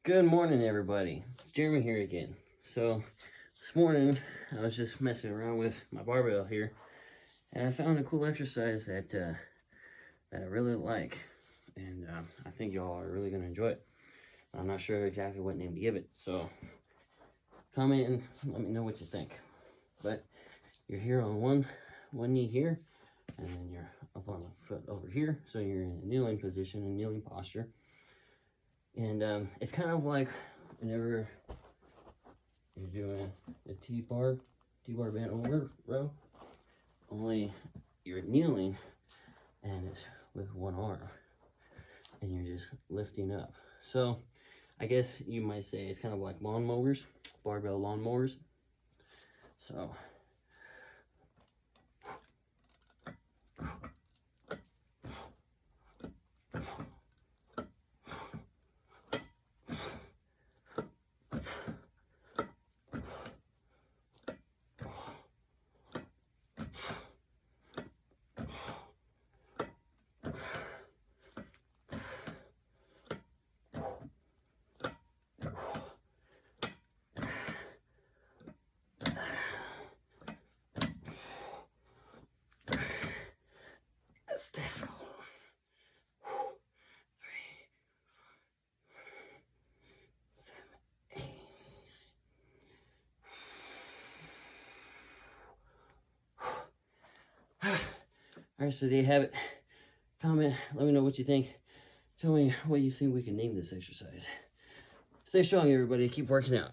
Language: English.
Good morning, everybody. It's Jeremy here again. So this morning I was just messing around with my barbell here, and I found a cool exercise that I really like, and I think y'all are really gonna enjoy it. I'm not sure exactly what name to give it, so comment and let me know what you think. But you're here on one knee here, and then you're up on the foot over here, so you're in a kneeling position, a kneeling posture. And it's kind of like whenever you're doing the T-bar bent over row, only you're kneeling and it's with one arm and you're just lifting up. So I guess you might say it's kind of like lawnmowers, barbell lawnmowers. So alright, so there you have it. Comment, let me know what you think. Tell me what you think we can name this exercise. Stay strong, everybody. Keep working out.